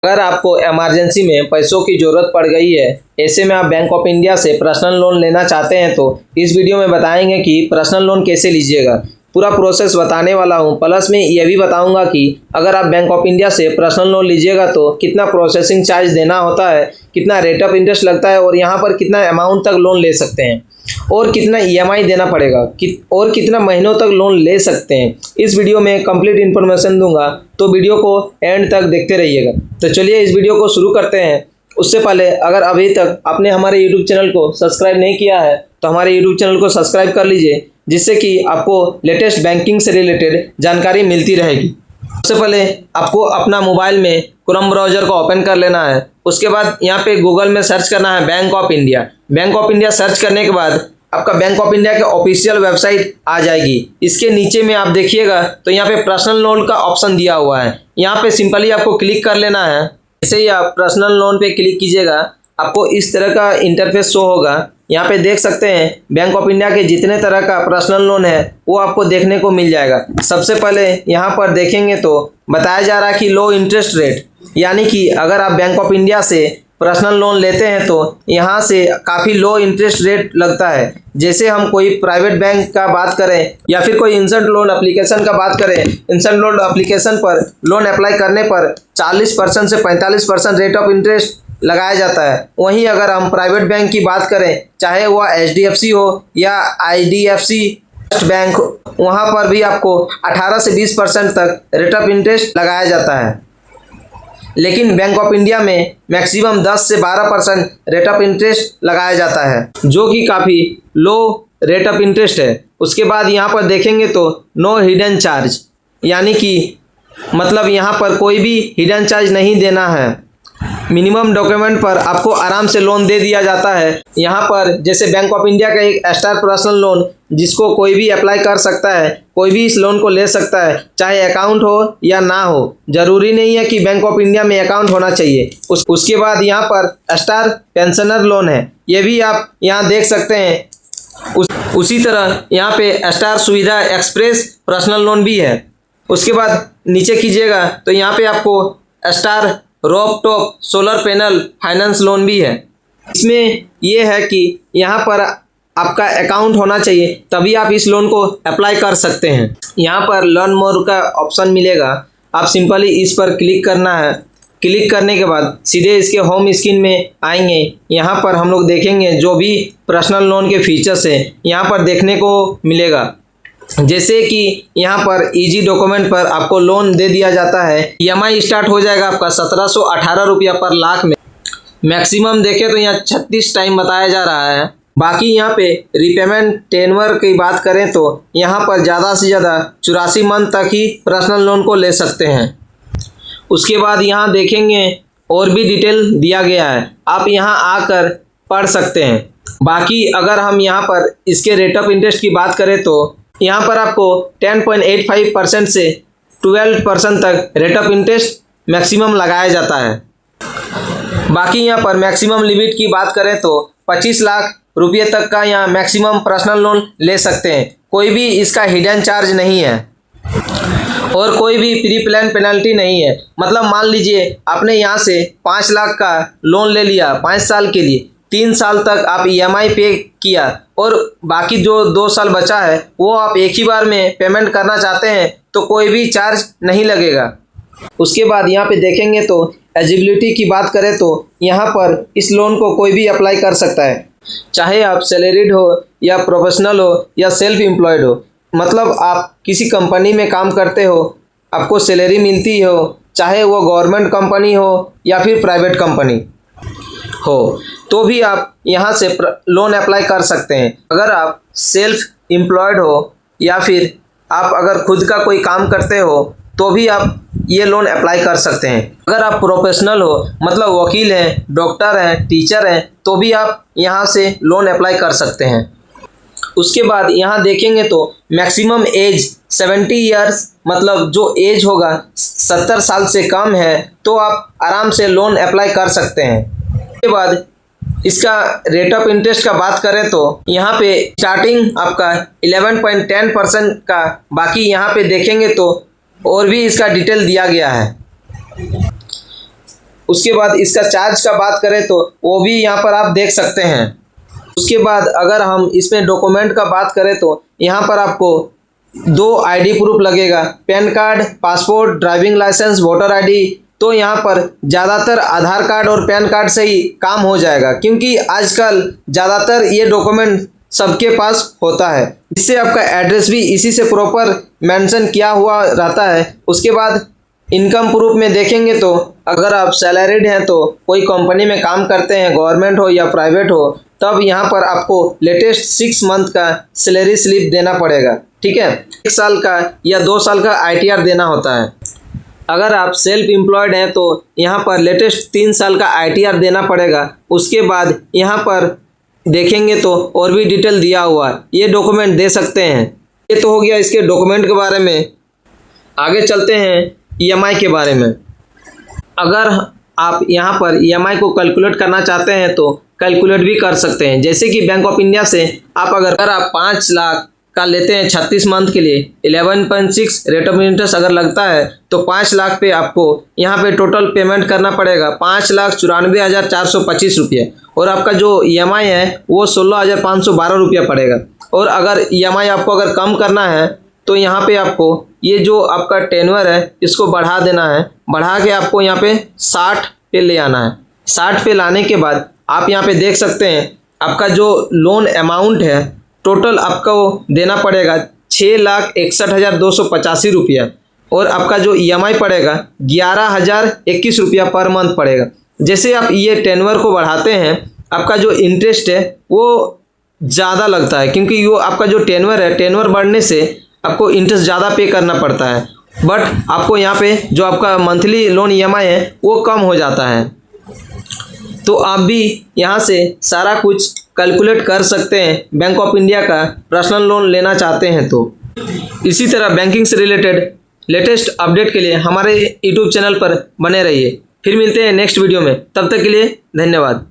अगर आपको इमरजेंसी में पैसों की ज़रूरत पड़ गई है, ऐसे में आप बैंक ऑफ इंडिया से पर्सनल लोन लेना चाहते हैं तो इस वीडियो में बताएंगे कि पर्सनल लोन कैसे लीजिएगा। पूरा प्रोसेस बताने वाला हूं। प्लस में ये भी बताऊंगा कि अगर आप बैंक ऑफ इंडिया से पर्सनल लोन लीजिएगा तो कितना प्रोसेसिंग चार्ज देना होता है, कितना रेट ऑफ इंटरेस्ट लगता है और यहाँ पर कितना अमाउंट तक लोन ले सकते हैं और कितना EMI देना पड़ेगा और कितना महीनों तक लोन ले सकते हैं। इस वीडियो में कंप्लीट इन्फॉर्मेशन दूंगा, तो वीडियो को एंड तक देखते रहिएगा। तो चलिए इस वीडियो को शुरू करते हैं। उससे पहले अगर अभी तक आपने हमारे यूट्यूब चैनल को सब्सक्राइब नहीं किया है तो हमारे यूट्यूब चैनल को सब्सक्राइब कर लीजिए, जिससे कि आपको लेटेस्ट बैंकिंग से रिलेटेड जानकारी मिलती रहेगी। सबसे पहले आपको अपना मोबाइल में क्रोम ब्राउज़र को ओपन कर लेना है। उसके बाद यहाँ पे गूगल में सर्च करना है bank of India. Bank of India search करने के बाद आपका बैंक ऑफ इंडिया के ऑफिशियल वेबसाइट आ जाएगी। इसके नीचे में आप देखिएगा तो यहाँ पे पर्सनल लोन का ऑप्शन दिया हुआ है। यहाँ पे सिंपली आपको क्लिक कर लेना है। जैसे ही आप पर्सनल लोन पे क्लिक कीजिएगा आपको इस तरह का इंटरफेस शो होगा। यहाँ पे देख सकते हैं बैंक ऑफ इंडिया के जितने तरह का पर्सनल लोन है वो आपको देखने को मिल जाएगा। सबसे पहले यहाँ पर देखेंगे तो बताया जा रहा है कि लो इंटरेस्ट रेट, यानी कि अगर आप बैंक ऑफ इंडिया से पर्सनल लोन लेते हैं तो यहाँ से काफ़ी लो इंटरेस्ट रेट लगता है। जैसे हम कोई प्राइवेट बैंक का बात करें या फिर कोई इंस्टेंट लोन एप्लीकेशन का बात करें, इंस्टेंट लोन एप्लीकेशन पर लोन अप्लाई करने पर 40% से 45% रेट ऑफ इंटरेस्ट लगाया जाता है। वहीं अगर हम प्राइवेट बैंक की बात करें, चाहे वह HDFC हो या IDFC बैंक, वहाँ पर भी आपको 18 से 20% तक रेट ऑफ इंटरेस्ट लगाया जाता है। लेकिन बैंक ऑफ इंडिया में मैक्सिमम 10 से 12% रेट ऑफ इंटरेस्ट लगाया जाता है, जो कि काफ़ी लो रेट ऑफ इंटरेस्ट है। उसके बाद यहाँ पर देखेंगे तो नो हिडन चार्ज, यानी कि मतलब यहाँ पर कोई भी हिडन चार्ज नहीं देना है। मिनिमम डॉक्यूमेंट पर आपको आराम से लोन दे दिया जाता है। यहाँ पर जैसे बैंक ऑफ इंडिया का एक स्टार पर्सनल लोन, जिसको कोई भी अप्लाई कर सकता है, कोई भी इस लोन को ले सकता है, चाहे अकाउंट हो या ना हो। ज़रूरी नहीं है कि बैंक ऑफ इंडिया में अकाउंट होना चाहिए। उसके बाद यहाँ पर स्टार पेंशनर लोन है, ये भी आप यहाँ देख सकते हैं। उसी तरह यहाँ पे स्टार सुविधा एक्सप्रेस पर्सनल लोन भी है। उसके बाद नीचे कीजिएगा तो यहाँ पे आपको star rooftop solar panel finance loan भी है। इसमें यह है कि यहाँ पर आपका अकाउंट होना चाहिए, तभी आप इस लोन को अप्लाई कर सकते हैं। यहाँ पर लर्न मोर का ऑप्शन मिलेगा, आप सिंपली इस पर क्लिक करना है। क्लिक करने के बाद सीधे इसके होम स्क्रीन में आएंगे। यहाँ पर हम लोग देखेंगे जो भी पर्सनल लोन के फीचर्स हैं यहाँ पर देखने को मिलेगा। जैसे कि यहाँ पर इजी डॉक्यूमेंट पर आपको लोन दे दिया जाता है। EMI स्टार्ट हो जाएगा आपका 1718 रुपया पर लाख में। मैक्सिमम देखें तो यहाँ 36 टाइम बताया जा रहा है। बाकी यहाँ पे रिपेमेंट टेन्योर की बात करें तो यहाँ पर ज़्यादा से ज़्यादा 84 मंथ तक ही पर्सनल लोन को ले सकते हैं। उसके बाद यहाँ देखेंगे और भी डिटेल दिया गया है, आप यहाँ आकर पढ़ सकते हैं। बाकी अगर हम यहाँ पर इसके रेट ऑफ इंटरेस्ट की बात करें तो यहाँ पर आपको 10.85% से 12% तक रेट ऑफ इंटरेस्ट मैक्सिमम लगाया जाता है। बाकी यहाँ पर मैक्सिमम लिमिट की बात करें तो 25 लाख रुपये तक का यहाँ मैक्सिमम पर्सनल लोन ले सकते हैं। कोई भी इसका हिडन चार्ज नहीं है और कोई भी प्री प्लान पेनल्टी नहीं है। मतलब मान लीजिए आपने यहाँ से 5 लाख का लोन ले लिया 5 साल के लिए, 3 साल तक आप EMI पे किया और बाकी जो 2 साल बचा है वो आप एक ही बार में पेमेंट करना चाहते हैं तो कोई भी चार्ज नहीं लगेगा। उसके बाद यहाँ पे देखेंगे तो एलिजिबिलिटी की बात करें तो यहाँ पर इस लोन को कोई भी अप्लाई कर सकता है, चाहे आप सैलरीड हो या प्रोफेशनल हो या सेल्फ एम्प्लॉयड हो। मतलब आप किसी कंपनी में काम करते हो, आपको सैलरी मिलती हो, चाहे वो गवर्नमेंट कंपनी हो या फिर प्राइवेट कंपनी हो, तो भी आप यहाँ से लोन अप्लाई कर सकते हैं। अगर आप सेल्फ एम्प्लॉयड हो या फिर आप अगर खुद का कोई काम करते हो तो भी आप ये लोन अप्लाई कर सकते हैं। अगर आप प्रोफेशनल हो, मतलब वकील हैं, डॉक्टर हैं, टीचर हैं, तो भी आप यहाँ से लोन अप्लाई कर सकते हैं। उसके बाद यहाँ देखेंगे तो मैक्सिमम एज 70 ईयर्स, मतलब जो एज होगा 70 साल से कम है तो आप आराम से लोन अप्लाई कर सकते हैं। उसके बाद इसका रेट ऑफ इंटरेस्ट का बात करें तो यहाँ पे स्टार्टिंग आपका 11.10% का, बाकी यहाँ पे देखेंगे तो और भी इसका डिटेल दिया गया है। उसके बाद इसका चार्ज का बात करें तो वो भी यहाँ पर आप देख सकते हैं। उसके बाद अगर हम इसमें डॉक्यूमेंट का बात करें तो यहाँ पर आपको 2 आईडी प्रूफ लगेगा, PAN card, passport, driving licence, voter ID. तो यहाँ पर ज़्यादातर आधार कार्ड और पैन कार्ड से ही काम हो जाएगा, क्योंकि आजकल ज़्यादातर ये डॉक्यूमेंट सबके पास होता है। इससे आपका एड्रेस भी इसी से प्रॉपर मेंशन किया हुआ रहता है। उसके बाद इनकम प्रूफ में देखेंगे तो अगर आप सैलरीड हैं तो कोई कंपनी में काम करते हैं, गवर्नमेंट हो या प्राइवेट हो, तब यहाँ पर आपको लेटेस्ट 6 मंथ का सैलरी स्लिप देना पड़ेगा। ठीक है, 1 साल का या 2 साल का ITR देना होता है। अगर आप सेल्फ एम्प्लॉयड हैं तो यहाँ पर लेटेस्ट 3 साल का ITR देना पड़ेगा। उसके बाद यहाँ पर देखेंगे तो और भी डिटेल दिया हुआ है, ये डॉक्यूमेंट दे सकते हैं। ये तो हो गया इसके डॉक्यूमेंट के बारे में। आगे चलते हैं EMI के बारे में। अगर आप यहाँ पर EMI को कैलकुलेट करना चाहते हैं तो कैलकुलेट भी कर सकते हैं। जैसे कि बैंक ऑफ इंडिया से आप अगर आप 5 लाख का लेते हैं 36 मंथ के लिए, 11.6 रेट ऑफ इंटरेस्ट अगर लगता है तो 5 लाख पे आपको यहाँ पे टोटल पेमेंट करना पड़ेगा 5,94,425 रुपये, और आपका जो EMI है वो 16,512 रुपया पड़ेगा। और अगर EMI आपको अगर कम करना है तो यहाँ पे आपको ये जो आपका टेन्योर है इसको बढ़ा देना है, बढ़ा के आपको यहाँ पे 60 पे ले आना है। 60 पे लाने के बाद आप यहाँ पे देख सकते हैं आपका जो लोन अमाउंट है टोटल आपको देना पड़ेगा 6,61,285 रुपया, और आपका जो EMI पड़ेगा 11,021 रुपया पर मंथ पड़ेगा। जैसे आप ये टेन्योर को बढ़ाते हैं आपका जो इंटरेस्ट है वो ज़्यादा लगता है, क्योंकि वो आपका जो टेन्योर है, टेन्योर बढ़ने से आपको इंटरेस्ट ज़्यादा पे करना पड़ता है, बट आपको यहाँ पे जो आपका मंथली लोन EMI है वो कम हो जाता है। तो आप भी यहाँ से सारा कुछ कैलकुलेट कर सकते हैं बैंक ऑफ इंडिया का पर्सनल लोन लेना चाहते हैं तो। इसी तरह बैंकिंग से रिलेटेड लेटेस्ट अपडेट के लिए हमारे YouTube चैनल पर बने रहिए। फिर मिलते हैं नेक्स्ट वीडियो में, तब तक के लिए धन्यवाद।